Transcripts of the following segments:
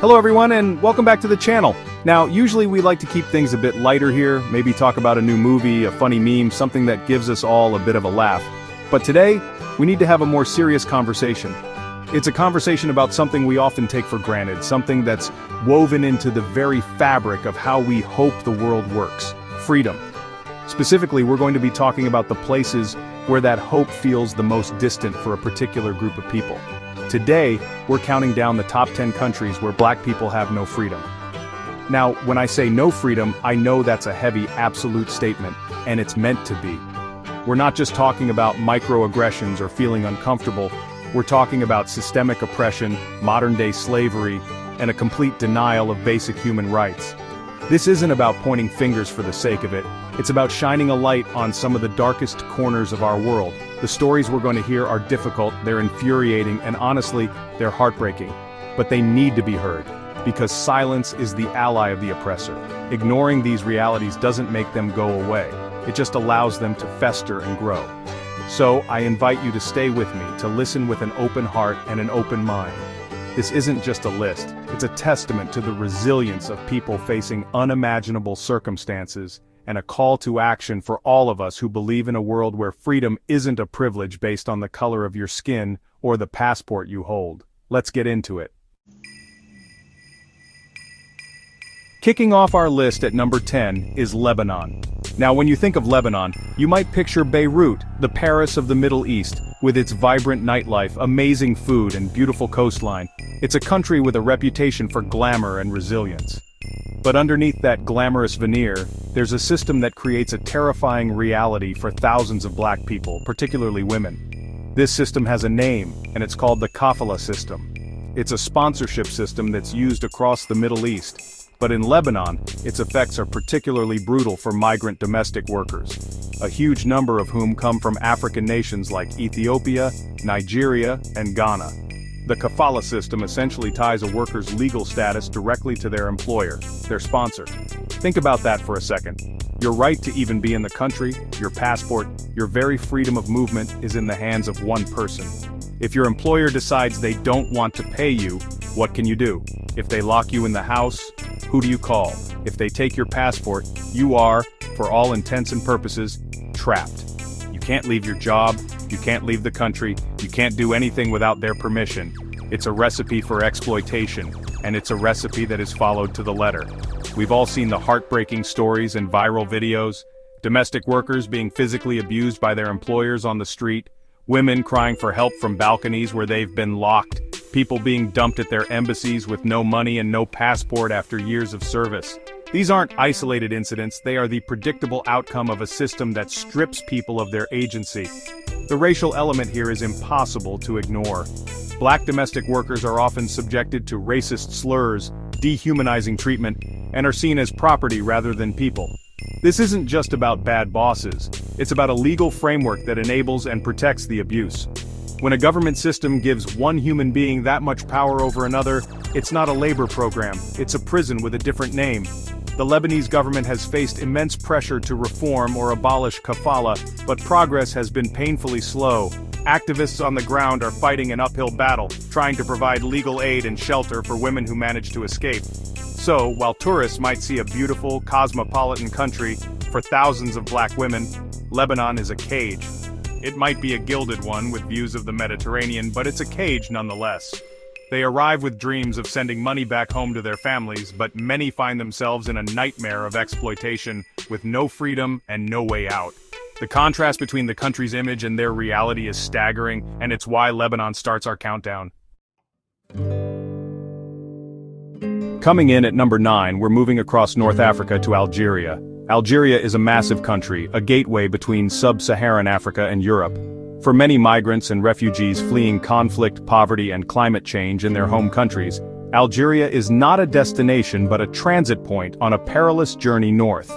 Hello everyone and welcome back to the channel. Now, usually we like to keep things a bit lighter here, maybe talk about a new movie, a funny meme, something that gives us all a bit of a laugh. But today, we need to have a more serious conversation. It's a conversation about something we often take for granted, something that's woven into the very fabric of how we hope the world works: freedom. Specifically, we're going to be talking about the places where that hope feels the most distant for a particular group of people. Today, we're counting down the top 10 countries where black people have no freedom. Now, when I say no freedom, I know that's a heavy, absolute statement, and it's meant to be. We're not just talking about microaggressions or feeling uncomfortable, we're talking about systemic oppression, modern-day slavery, and a complete denial of basic human rights. This isn't about pointing fingers for the sake of it, it's about shining a light on some of the darkest corners of our world. The stories we're going to hear are difficult, they're infuriating, and honestly, they're heartbreaking. But they need to be heard, because silence is the ally of the oppressor. Ignoring these realities doesn't make them go away, it just allows them to fester and grow. So, I invite you to stay with me, to listen with an open heart and an open mind. This isn't just a list, it's a testament to the resilience of people facing unimaginable circumstances, and a call to action for all of us who believe in a world where freedom isn't a privilege based on the color of your skin or the passport you hold. Let's get into it. Kicking off our list at number 10 is Lebanon. Now, when you think of Lebanon, you might picture Beirut, the Paris of the Middle East, with its vibrant nightlife, amazing food, and beautiful coastline. It's a country with a reputation for glamour and resilience. But underneath that glamorous veneer, there's a system that creates a terrifying reality for thousands of black people, particularly women. This system has a name, and it's called the kafala system. It's a sponsorship system that's used across the Middle East. But in Lebanon, its effects are particularly brutal for migrant domestic workers, a huge number of whom come from African nations like Ethiopia, Nigeria, and Ghana. The kafala system essentially ties a worker's legal status directly to their employer, their sponsor. Think about that for a second. Your right to even be in the country, your passport, your very freedom of movement is in the hands of one person. If your employer decides they don't want to pay you, what can you do? If they lock you in the house, who do you call? If they take your passport, you are, for all intents and purposes, trapped. You can't leave your job, you can't leave the country, you can't do anything without their permission. It's a recipe for exploitation, and it's a recipe that is followed to the letter. We've all seen the heartbreaking stories and viral videos, domestic workers being physically abused by their employers on the street, women crying for help from balconies where they've been locked, people being dumped at their embassies with no money and no passport after years of service. These aren't isolated incidents, they are the predictable outcome of a system that strips people of their agency. The racial element here is impossible to ignore. Black domestic workers are often subjected to racist slurs, dehumanizing treatment, and are seen as property rather than people. This isn't just about bad bosses, it's about a legal framework that enables and protects the abuse. When a government system gives one human being that much power over another, it's not a labor program, it's a prison with a different name. The Lebanese government has faced immense pressure to reform or abolish kafala, but progress has been painfully slow. Activists on the ground are fighting an uphill battle, trying to provide legal aid and shelter for women who manage to escape. So, while tourists might see a beautiful, cosmopolitan country, for thousands of black women, Lebanon is a cage. It might be a gilded one with views of the Mediterranean, but it's a cage nonetheless. They arrive with dreams of sending money back home to their families, but many find themselves in a nightmare of exploitation, with no freedom and no way out. The contrast between the country's image and their reality is staggering, and it's why Lebanon starts our countdown. Coming in at number 9, we're moving across North Africa to Algeria. Algeria is a massive country, a gateway between sub-Saharan Africa and Europe. For many migrants and refugees fleeing conflict, poverty, and climate change in their home countries, Algeria is not a destination but a transit point on a perilous journey north.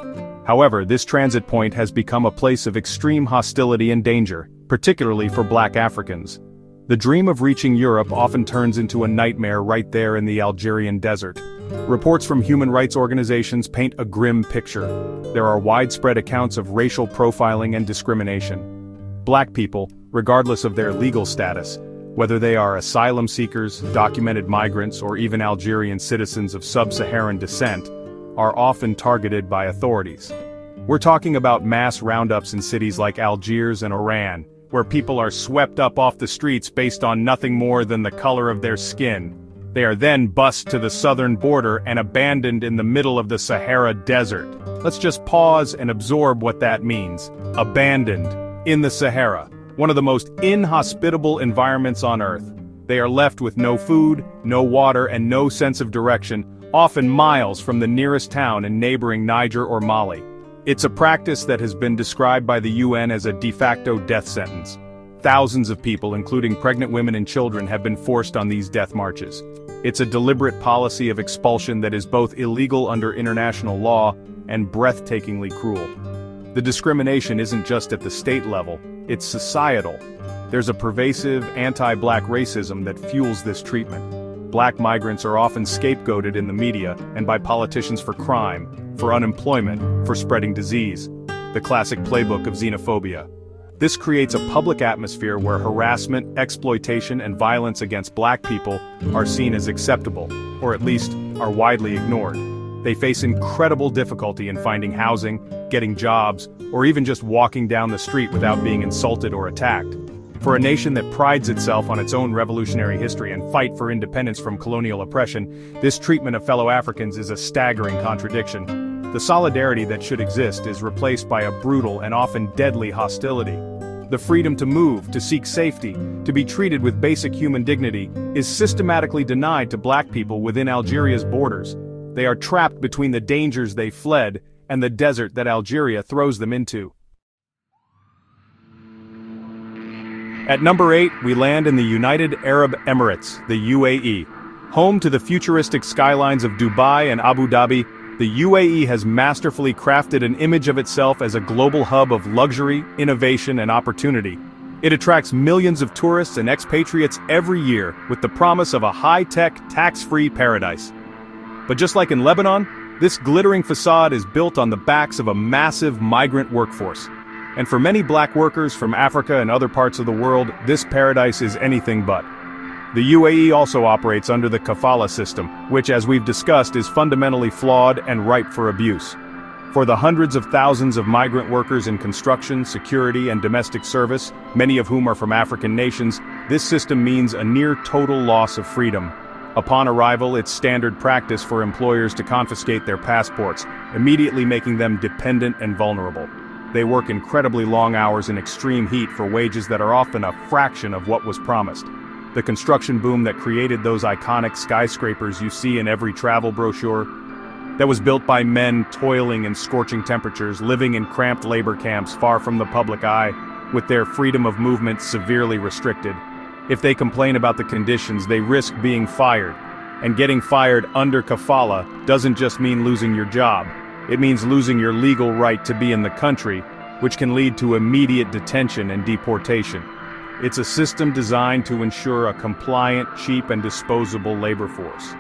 However, this transit point has become a place of extreme hostility and danger, particularly for black Africans. The dream of reaching Europe often turns into a nightmare right there in the Algerian desert. Reports from human rights organizations paint a grim picture. There are widespread accounts of racial profiling and discrimination. Black people, regardless of their legal status, Whether they are asylum seekers, documented migrants, or even Algerian citizens of sub-Saharan descent, are often targeted by authorities. We're talking about mass roundups in cities like Algiers and Oran, where people are swept up off the streets based on nothing more than the color of their skin. They are then bussed to the southern border and abandoned in the middle of the Sahara Desert. Let's just pause and absorb what that means. Abandoned in the Sahara, one of the most inhospitable environments on Earth. They are left with no food, no water, and no sense of direction, often miles from the nearest town in neighboring Niger or Mali. It's a practice that has been described by the UN as a de facto death sentence. Thousands of people, including pregnant women and children, have been forced on these death marches. It's a deliberate policy of expulsion that is both illegal under international law and breathtakingly cruel. The discrimination isn't just at the state level, it's societal. There's a pervasive anti-black racism that fuels this treatment. Black migrants are often scapegoated in the media and by politicians for crime, for unemployment, for spreading disease. The classic playbook of xenophobia. This creates a public atmosphere where harassment, exploitation, and violence against black people are seen as acceptable, or at least are widely ignored. They face incredible difficulty in finding housing, getting jobs, or even just walking down the street without being insulted or attacked. For a nation that prides itself on its own revolutionary history and fight for independence from colonial oppression, this treatment of fellow Africans is a staggering contradiction. The solidarity that should exist is replaced by a brutal and often deadly hostility. The freedom to move, to seek safety, to be treated with basic human dignity, is systematically denied to black people within Algeria's borders. They are trapped between the dangers they fled and the desert that Algeria throws them into. At number 8, we land in the United Arab Emirates, the UAE. Home to the futuristic skylines of Dubai and Abu Dhabi, the UAE has masterfully crafted an image of itself as a global hub of luxury, innovation, and opportunity. It attracts millions of tourists and expatriates every year with the promise of a high-tech, tax-free paradise. But just like in Lebanon, this glittering facade is built on the backs of a massive migrant workforce. And for many black workers from Africa and other parts of the world, this paradise is anything but. The UAE also operates under the kafala system, which, as we've discussed, is fundamentally flawed and ripe for abuse. For the hundreds of thousands of migrant workers in construction, security, and domestic service, many of whom are from African nations, this system means a near-total loss of freedom. Upon arrival, it's standard practice for employers to confiscate their passports, immediately making them dependent and vulnerable. They work incredibly long hours in extreme heat for wages that are often a fraction of what was promised. The construction boom that created those iconic skyscrapers you see in every travel brochure, that was built by men toiling in scorching temperatures, living in cramped labor camps far from the public eye, with their freedom of movement severely restricted. If they complain about the conditions, they risk being fired. And getting fired under kafala doesn't just mean losing your job. It means losing your legal right to be in the country, which can lead to immediate detention and deportation. It's a system designed to ensure a compliant, cheap, and disposable labor force.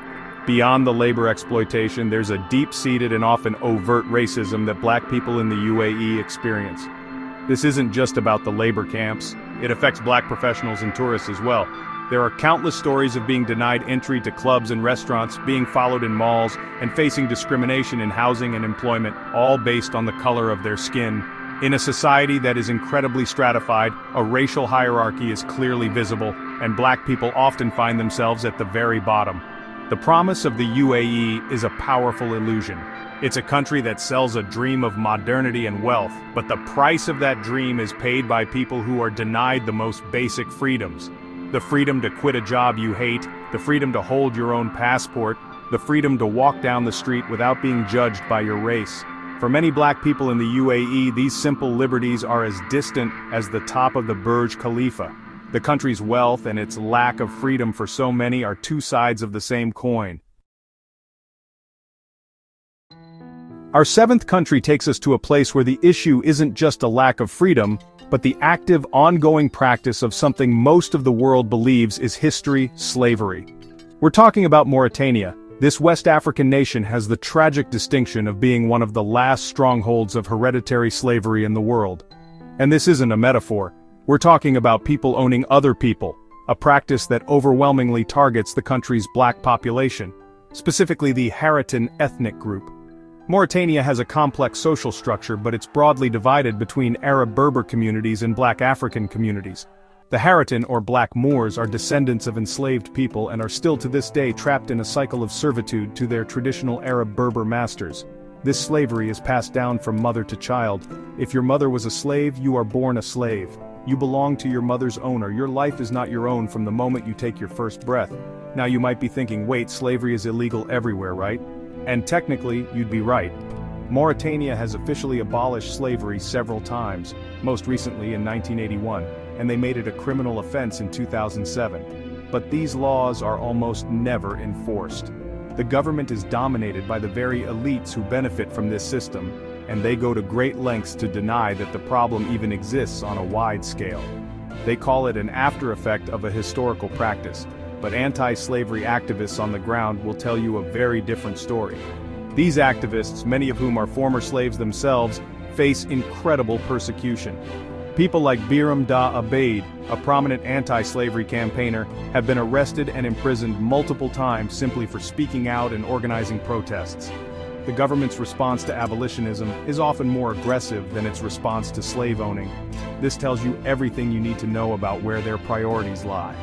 Beyond the labor exploitation, there's a deep-seated and often overt racism that black people in the UAE experience. This isn't just about the labor camps. It affects black professionals and tourists as well. There are countless stories of being denied entry to clubs and restaurants, being followed in malls, and facing discrimination in housing and employment, all based on the color of their skin. In a society that is incredibly stratified, a racial hierarchy is clearly visible, and black people often find themselves at the very bottom. The promise of the UAE is a powerful illusion. It's a country that sells a dream of modernity and wealth, but the price of that dream is paid by people who are denied the most basic freedoms. The freedom to quit a job you hate, the freedom to hold your own passport, the freedom to walk down the street without being judged by your race. For many black people in the UAE, these simple liberties are as distant as the top of the Burj Khalifa. The country's wealth and its lack of freedom for so many are two sides of the same coin. Our seventh country takes us to a place where the issue isn't just a lack of freedom, but the active, ongoing practice of something most of the world believes is history: slavery. We're talking about Mauritania. This West African nation has the tragic distinction of being one of the last strongholds of hereditary slavery in the world. And this isn't a metaphor. We're talking about people owning other people, a practice that overwhelmingly targets the country's black population, specifically the Haritan ethnic group. Mauritania has a complex social structure, but it's broadly divided between Arab Berber communities and black African communities. The Haritan or Black Moors are descendants of enslaved people and are still to this day trapped in a cycle of servitude to their traditional Arab Berber masters. This slavery is passed down from mother to child. If your mother was a slave, you are born a slave. You belong to your mother's owner. Your life is not your own from the moment you take your first breath. Now you might be thinking, wait, slavery is illegal everywhere, right? And technically, you'd be right. Mauritania has officially abolished slavery several times, most recently in 1981, and they made it a criminal offense in 2007. But these laws are almost never enforced. The government is dominated by the very elites who benefit from this system, and they go to great lengths to deny that the problem even exists on a wide scale. They call it an after effect of a historical practice, but anti-slavery activists on the ground will tell you a very different story. These activists, many of whom are former slaves themselves, face incredible persecution. People like Biram Da Abeid, a prominent anti-slavery campaigner, have been arrested and imprisoned multiple times simply for speaking out and organizing protests. The government's response to abolitionism is often more aggressive than its response to slave owning. This tells you everything you need to know about where their priorities lie.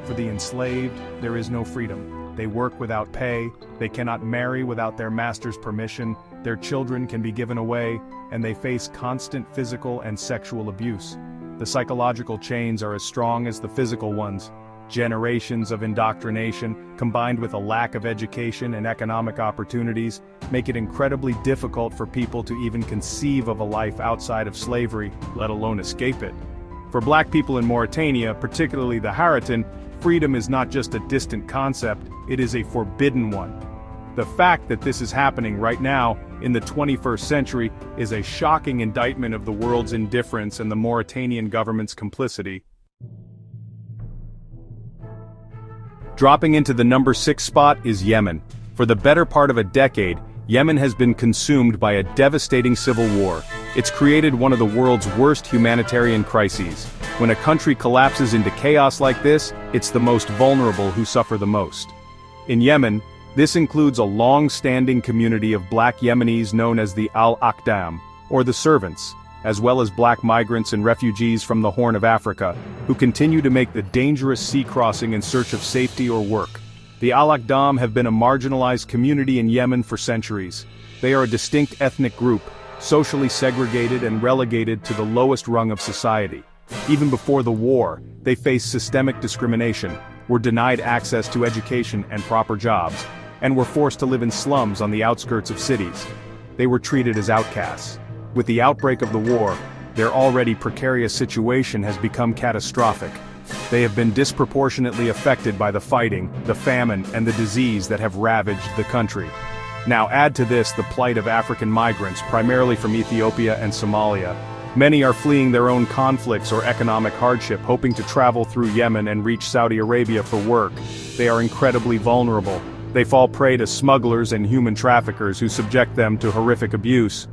For the enslaved, there is no freedom. They work without pay, they cannot marry without their master's permission, their children can be given away, and they face constant physical and sexual abuse. The psychological chains are as strong as the physical ones. Generations of indoctrination, combined with a lack of education and economic opportunities, make it incredibly difficult for people to even conceive of a life outside of slavery, let alone escape it. For black people in Mauritania, particularly the Haritan, freedom is not just a distant concept, it is a forbidden one. The fact that this is happening right now, in the 21st century, is a shocking indictment of the world's indifference and the Mauritanian government's complicity. Dropping into the number 6 spot is Yemen. For the better part of a decade, Yemen has been consumed by a devastating civil war. It's created one of the world's worst humanitarian crises. When a country collapses into chaos like this, it's the most vulnerable who suffer the most. In Yemen, this includes a long-standing community of black Yemenis known as the Al-Aqdam, or the servants, as well as black migrants and refugees from the Horn of Africa, who continue to make the dangerous sea crossing in search of safety or work. The Al-Aqdam have been a marginalized community in Yemen for centuries. They are a distinct ethnic group, socially segregated and relegated to the lowest rung of society. Even before the war, they faced systemic discrimination, were denied access to education and proper jobs, and were forced to live in slums on the outskirts of cities. They were treated as outcasts. With the outbreak of the war, their already precarious situation has become catastrophic. They have been disproportionately affected by the fighting, the famine, and the disease that have ravaged the country. Now add to this the plight of African migrants, primarily from Ethiopia and Somalia. Many are fleeing their own conflicts or economic hardship, hoping to travel through Yemen and reach Saudi Arabia for work. They are incredibly vulnerable. They fall prey to smugglers and human traffickers who subject them to horrific abuse.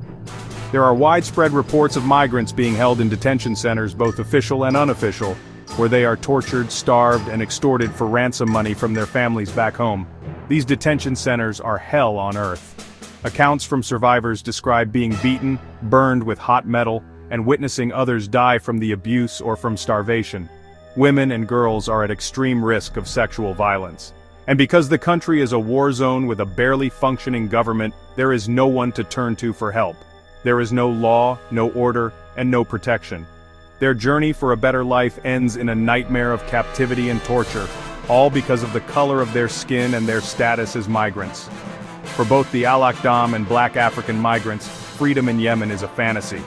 There are widespread reports of migrants being held in detention centers, both official and unofficial, where they are tortured, starved, and extorted for ransom money from their families back home. These detention centers are hell on earth. Accounts from survivors describe being beaten, burned with hot metal, and witnessing others die from the abuse or from starvation. Women and girls are at extreme risk of sexual violence. And because the country is a war zone with a barely functioning government, there is no one to turn to for help. There is no law, no order, and no protection. Their journey for a better life ends in a nightmare of captivity and torture, all because of the color of their skin and their status as migrants. For both the Al-Aqdam and black African migrants, freedom in Yemen is a fantasy.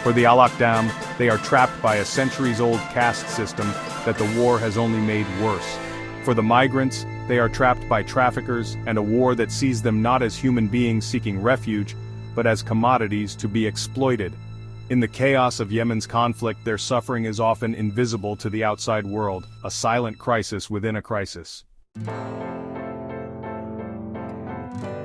For the Al-Aqdam, they are trapped by a centuries-old caste system that the war has only made worse. For the migrants, they are trapped by traffickers and a war that sees them not as human beings seeking refuge, but as commodities to be exploited. In the chaos of Yemen's conflict, their suffering is often invisible to the outside world, a silent crisis within a crisis.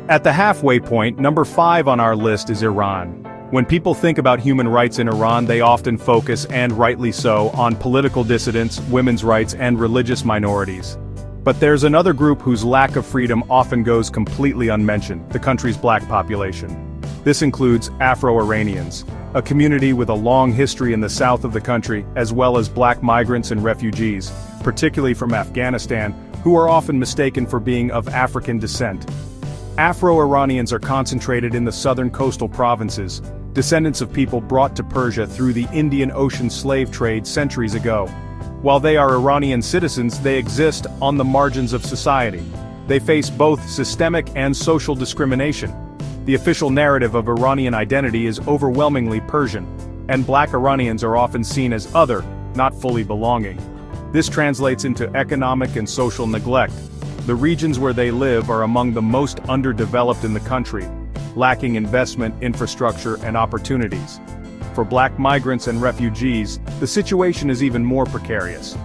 At the halfway point, number 5 on our list is Iran. When people think about human rights in Iran, they often focus, and rightly so, on political dissidents, women's rights, and religious minorities. But there's another group whose lack of freedom often goes completely unmentioned: the country's black population. This includes Afro-Iranians, a community with a long history in the south of the country, as well as black migrants and refugees, particularly from Afghanistan, who are often mistaken for being of African descent. Afro-Iranians are concentrated in the southern coastal provinces, descendants of people brought to Persia through the Indian Ocean slave trade centuries ago. While they are Iranian citizens, they exist on the margins of society. They face both systemic and social discrimination. The official narrative of Iranian identity is overwhelmingly Persian, and black Iranians are often seen as other, not fully belonging. This translates into economic and social neglect. The regions where they live are among the most underdeveloped in the country, lacking investment, infrastructure, and opportunities. For black migrants and refugees, the situation is even more precarious.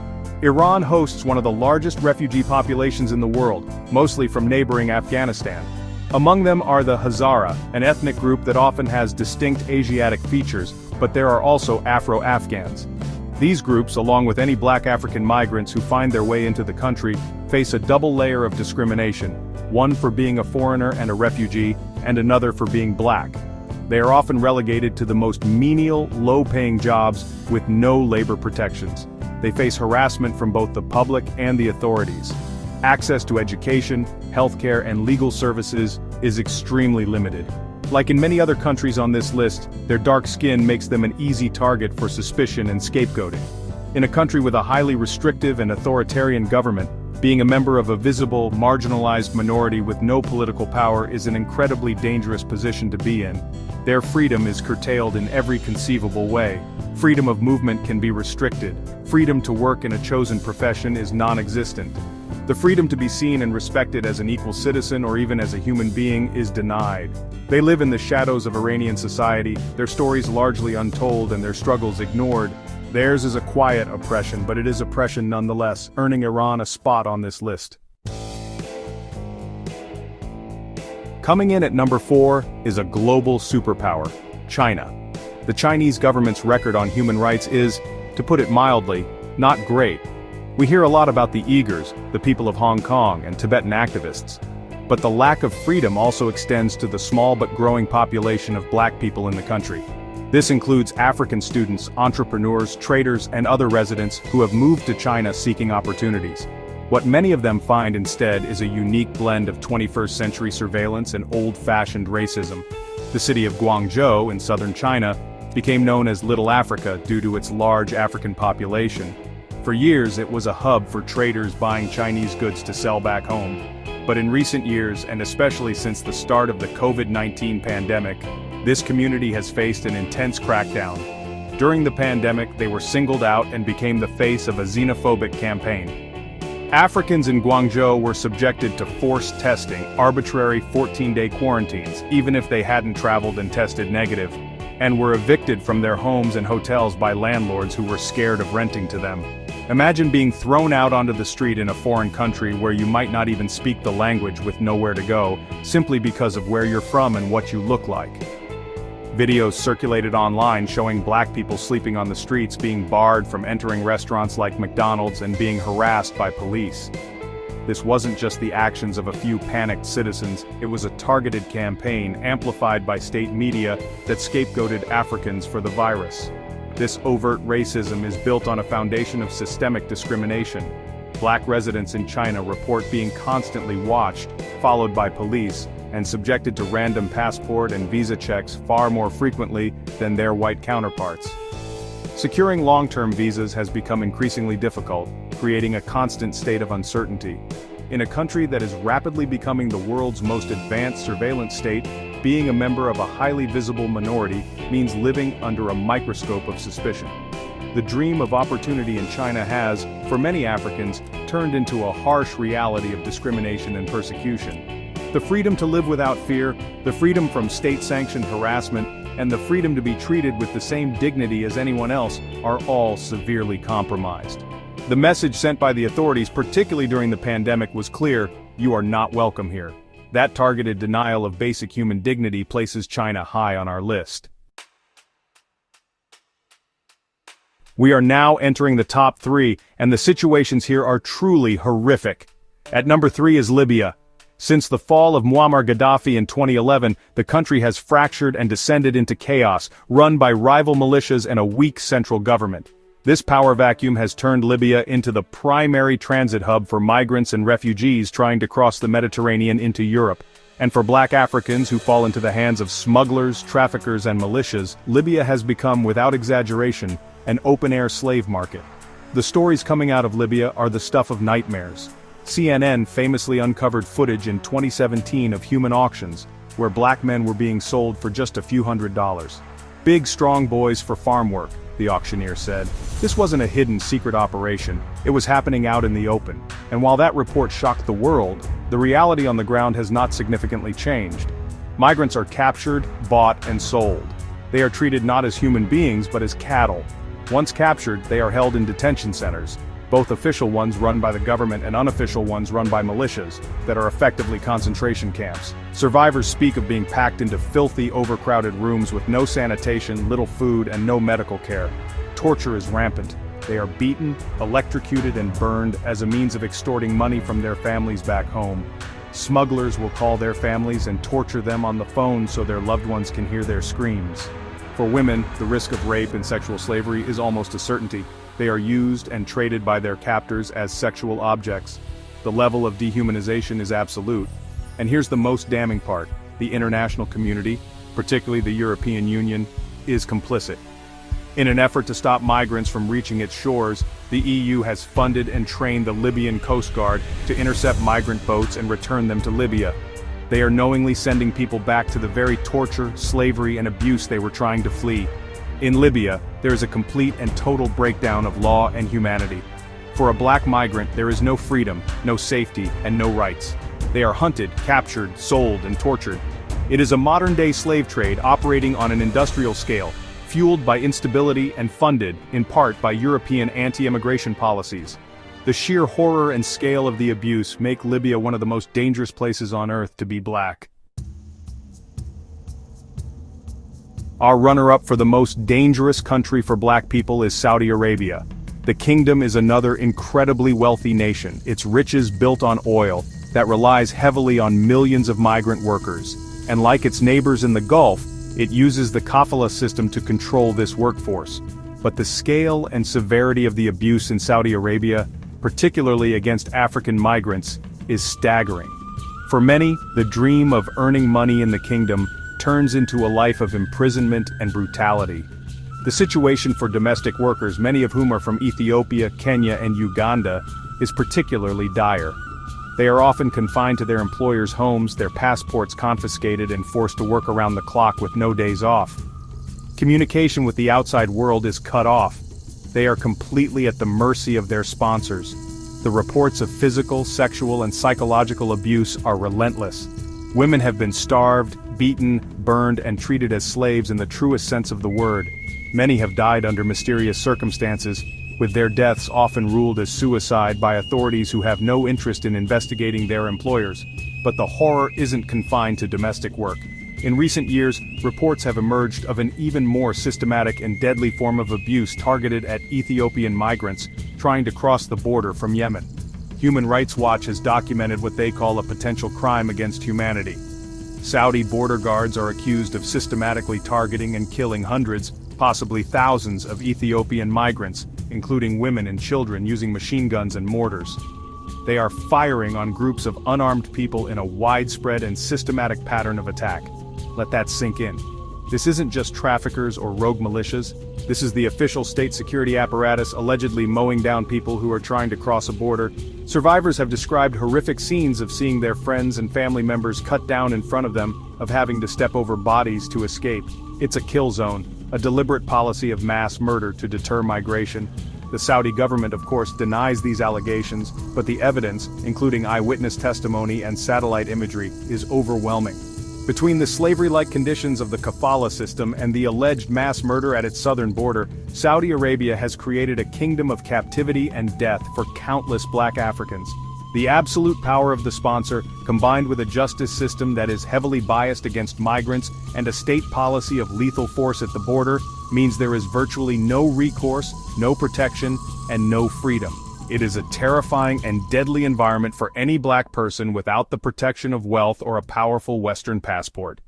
Iran hosts one of the largest refugee populations in the world, mostly from neighboring Afghanistan. Among them are the Hazara, an ethnic group that often has distinct Asiatic features, but there are also Afro-Afghans. These groups, along with any black African migrants who find their way into the country, face a double layer of discrimination, one for being a foreigner and a refugee, and another for being black. They are often relegated to the most menial, low-paying jobs with no labor protections. They face harassment from both the public and the authorities. Access to education, healthcare, and legal services is extremely limited. Like in many other countries on this list, their dark skin makes them an easy target for suspicion and scapegoating. In a country with a highly restrictive and authoritarian government, being a member of a visible, marginalized minority with no political power is an incredibly dangerous position to be in. Their freedom is curtailed in every conceivable way. Freedom of movement can be restricted. Freedom to work in a chosen profession is non-existent. The freedom to be seen and respected as an equal citizen or even as a human being is denied. They live in the shadows of Iranian society, their stories largely untold and their struggles ignored. Theirs is a quiet oppression, but it is oppression nonetheless, earning Iran a spot on this list. Coming in at number 4 is a global superpower, China. The Chinese government's record on human rights is, to put it mildly, not great. We hear a lot about the Uyghurs, the people of Hong Kong, and Tibetan activists. But the lack of freedom also extends to the small but growing population of black people in the country. This includes African students, entrepreneurs, traders, and other residents who have moved to China seeking opportunities. What many of them find instead is a unique blend of 21st century surveillance and old-fashioned racism. The city of Guangzhou in southern China became known as Little Africa due to its large African population. For years it was a hub for traders buying Chinese goods to sell back home. But in recent years, and especially since the start of the COVID-19 pandemic, this community has faced an intense crackdown. During the pandemic, they were singled out and became the face of a xenophobic campaign. Africans in Guangzhou were subjected to forced testing, arbitrary 14-day quarantines, even if they hadn't traveled and tested negative, and were evicted from their homes and hotels by landlords who were scared of renting to them. Imagine being thrown out onto the street in a foreign country where you might not even speak the language with nowhere to go, simply because of where you're from and what you look like. Videos circulated online showing black people sleeping on the streets, being barred from entering restaurants like McDonald's, and being harassed by police. This wasn't just the actions of a few panicked citizens, it was a targeted campaign amplified by state media that scapegoated Africans for the virus. This overt racism is built on a foundation of systemic discrimination. Black residents in China report being constantly watched, followed by police, and subjected to random passport and visa checks far more frequently than their white counterparts. Securing long-term visas has become increasingly difficult, creating a constant state of uncertainty. In a country that is rapidly becoming the world's most advanced surveillance state, being a member of a highly visible minority means living under a microscope of suspicion. The dream of opportunity in China has, for many Africans, turned into a harsh reality of discrimination and persecution. The freedom to live without fear, the freedom from state-sanctioned harassment, and the freedom to be treated with the same dignity as anyone else are all severely compromised. The message sent by the authorities, particularly during the pandemic, was clear: you are not welcome here. That targeted denial of basic human dignity places China high on our list. We are now entering the top 3, and the situations here are truly horrific. At number 3 is Libya. Since the fall of Muammar Gaddafi in 2011, the country has fractured and descended into chaos, run by rival militias and a weak central government. This power vacuum has turned Libya into the primary transit hub for migrants and refugees trying to cross the Mediterranean into Europe. And for black Africans who fall into the hands of smugglers, traffickers and militias, Libya has become, without exaggeration, an open-air slave market. The stories coming out of Libya are the stuff of nightmares. CNN famously uncovered footage in 2017 of human auctions, where black men were being sold for just a few $100s. Big strong boys for farm work, the auctioneer said. This wasn't a hidden secret operation, it was happening out in the open. And while that report shocked the world, the reality on the ground has not significantly changed. Migrants are captured, bought, and sold. They are treated not as human beings but as cattle. Once captured, they are held in detention centers, both official ones run by the government and unofficial ones run by militias, that are effectively concentration camps. Survivors speak of being packed into filthy, overcrowded rooms with no sanitation, little food, and no medical care. Torture is rampant. They are beaten, electrocuted, and burned as a means of extorting money from their families back home. Smugglers will call their families and torture them on the phone so their loved ones can hear their screams. For women, the risk of rape and sexual slavery is almost a certainty. They are used and traded by their captors as sexual objects. The level of dehumanization is absolute. And here's the most damning part: the international community, particularly the European Union, is complicit. In an effort to stop migrants from reaching its shores, the EU has funded and trained the Libyan Coast Guard to intercept migrant boats and return them to Libya. They are knowingly sending people back to the very torture, slavery, and abuse they were trying to flee. In Libya, there is a complete and total breakdown of law and humanity. For a black migrant, there is no freedom, no safety, and no rights. They are hunted, captured, sold, and tortured. It is a modern-day slave trade operating on an industrial scale, fueled by instability and funded, in part, by European anti-immigration policies. The sheer horror and scale of the abuse make Libya one of the most dangerous places on earth to be black. Our runner-up for the most dangerous country for black people is Saudi Arabia. The kingdom is another incredibly wealthy nation, its riches built on oil, that relies heavily on millions of migrant workers. And like its neighbors in the Gulf, it uses the kafala system to control this workforce. But the scale and severity of the abuse in Saudi Arabia, particularly against African migrants, is staggering. For many, the dream of earning money in the kingdom turns into a life of imprisonment and brutality. The situation for domestic workers, many of whom are from Ethiopia, Kenya, and Uganda, is particularly dire. They are often confined to their employers' homes, their passports confiscated, and forced to work around the clock with no days off. Communication with the outside world is cut off. They are completely at the mercy of their sponsors. The reports of physical, sexual, and psychological abuse are relentless. Women have been starved, beaten, burned, and treated as slaves in the truest sense of the word. Many have died under mysterious circumstances, with their deaths often ruled as suicide by authorities who have no interest in investigating their employers. But the horror isn't confined to domestic work. In recent years, reports have emerged of an even more systematic and deadly form of abuse targeted at Ethiopian migrants trying to cross the border from Yemen. Human Rights Watch has documented what they call a potential crime against humanity. Saudi border guards are accused of systematically targeting and killing hundreds, possibly thousands of Ethiopian migrants, including women and children, using machine guns and mortars. They are firing on groups of unarmed people in a widespread and systematic pattern of attack. Let that sink in. This isn't just traffickers or rogue militias. This is the official state security apparatus allegedly mowing down people who are trying to cross a border. Survivors have described horrific scenes of seeing their friends and family members cut down in front of them, of having to step over bodies to escape. It's a kill zone, a deliberate policy of mass murder to deter migration. The Saudi government, of course, denies these allegations, but the evidence, including eyewitness testimony and satellite imagery, is overwhelming. Between the slavery-like conditions of the kafala system and the alleged mass murder at its southern border, Saudi Arabia has created a kingdom of captivity and death for countless black Africans. The absolute power of the sponsor, combined with a justice system that is heavily biased against migrants and a state policy of lethal force at the border, means there is virtually no recourse, no protection, and no freedom. It is a terrifying and deadly environment for any black person without the protection of wealth or a powerful Western passport.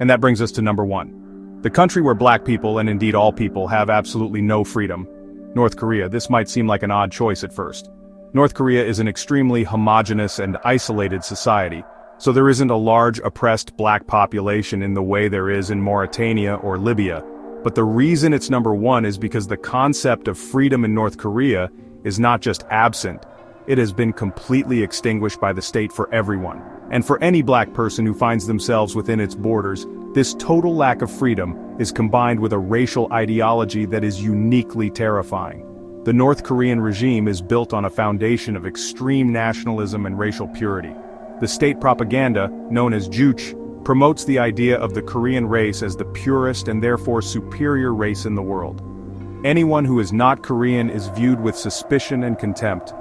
And that brings us to number 1. The country where black people, and indeed all people, have absolutely no freedom. North Korea. This might seem like an odd choice at first. North Korea is an extremely homogeneous and isolated society, so there isn't a large oppressed black population in the way there is in Mauritania or Libya. But the reason it's number 1 is because the concept of freedom in North Korea is not just absent, it has been completely extinguished by the state for everyone. And for any black person who finds themselves within its borders, this total lack of freedom is combined with a racial ideology that is uniquely terrifying. The North Korean regime is built on a foundation of extreme nationalism and racial purity. The state propaganda, known as Juche, promotes the idea of the Korean race as the purest and therefore superior race in the world. Anyone who is not Korean is viewed with suspicion and contempt.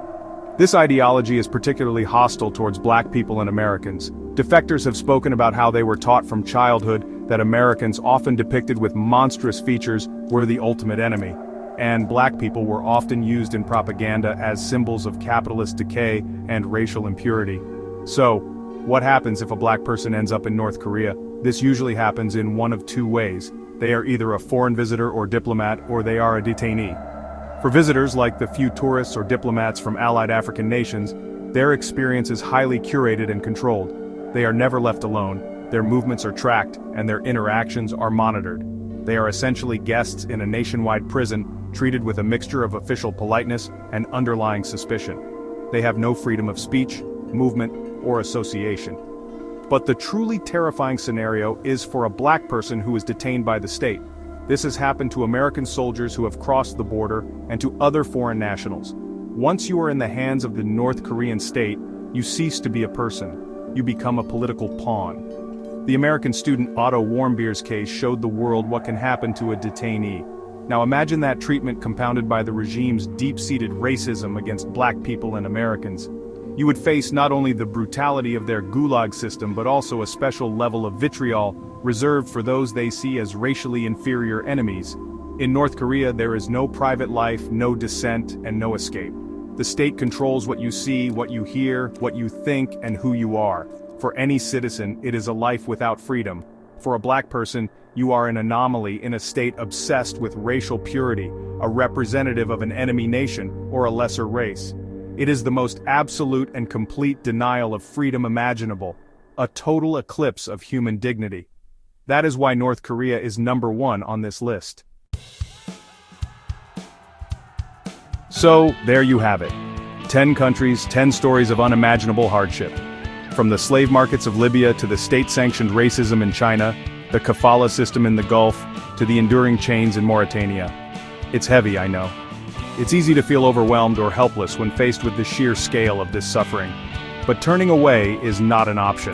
This ideology is particularly hostile towards black people and Americans. Defectors have spoken about how they were taught from childhood that Americans, often depicted with monstrous features, were the ultimate enemy, and black people were often used in propaganda as symbols of capitalist decay and racial impurity. So, what happens if a black person ends up in North Korea? This usually happens in one of 2 ways. They are either a foreign visitor or diplomat, or they are a detainee. For visitors, like the few tourists or diplomats from allied African nations, their experience is highly curated and controlled. They are never left alone, their movements are tracked, and their interactions are monitored. They are essentially guests in a nationwide prison, treated with a mixture of official politeness and underlying suspicion. They have no freedom of speech, movement, or association. But the truly terrifying scenario is for a black person who is detained by the state. This has happened to American soldiers who have crossed the border and to other foreign nationals. Once you are in the hands of the North Korean state, you cease to be a person. You become a political pawn. The American student Otto Warmbier's case showed the world what can happen to a detainee. Now imagine that treatment compounded by the regime's deep-seated racism against black people and Americans. You would face not only the brutality of their gulag system but also a special level of vitriol reserved for those they see as racially inferior enemies. In North Korea, there is no private life, no dissent, and no escape. The state controls what you see, what you hear, what you think, and who you are. For any citizen, it is a life without freedom. For a black person, you are an anomaly in a state obsessed with racial purity, a representative of an enemy nation or a lesser race. It is the most absolute and complete denial of freedom imaginable, a total eclipse of human dignity. That is why North Korea is number 1 on this list. So, there you have it. 10 countries, 10 stories of unimaginable hardship. From the slave markets of Libya to the state-sanctioned racism in China, the kafala system in the Gulf, to the enduring chains in Mauritania. It's heavy, I know. It's easy to feel overwhelmed or helpless when faced with the sheer scale of this suffering. But turning away is not an option.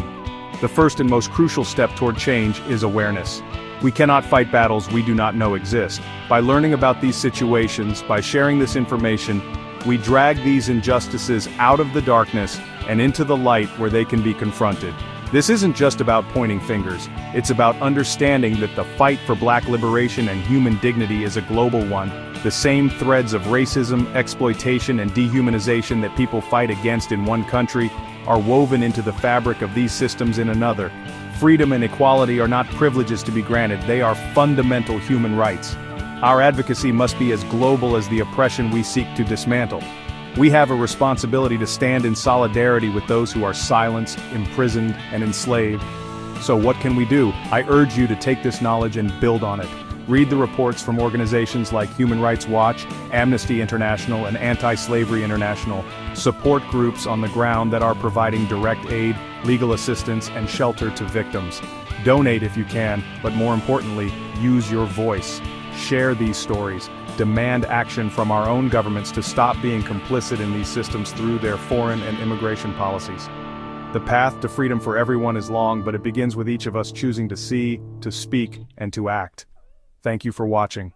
The first and most crucial step toward change is awareness. We cannot fight battles we do not know exist. By learning about these situations, by sharing this information, we drag these injustices out of the darkness and into the light where they can be confronted. This isn't just about pointing fingers, it's about understanding that the fight for black liberation and human dignity is a global one. The same threads of racism, exploitation, and dehumanization that people fight against in one country are woven into the fabric of these systems in another. Freedom and equality are not privileges to be granted, they are fundamental human rights. Our advocacy must be as global as the oppression we seek to dismantle. We have a responsibility to stand in solidarity with those who are silenced, imprisoned, and enslaved. So what can we do? I urge you to take this knowledge and build on it. Read the reports from organizations like Human Rights Watch, Amnesty International, and Anti-Slavery International. Support groups on the ground that are providing direct aid, legal assistance, and shelter to victims. Donate if you can, but more importantly, use your voice. Share these stories. Demand action from our own governments to stop being complicit in these systems through their foreign and immigration policies. The path to freedom for everyone is long, but it begins with each of us choosing to see, to speak, and to act. Thank you for watching.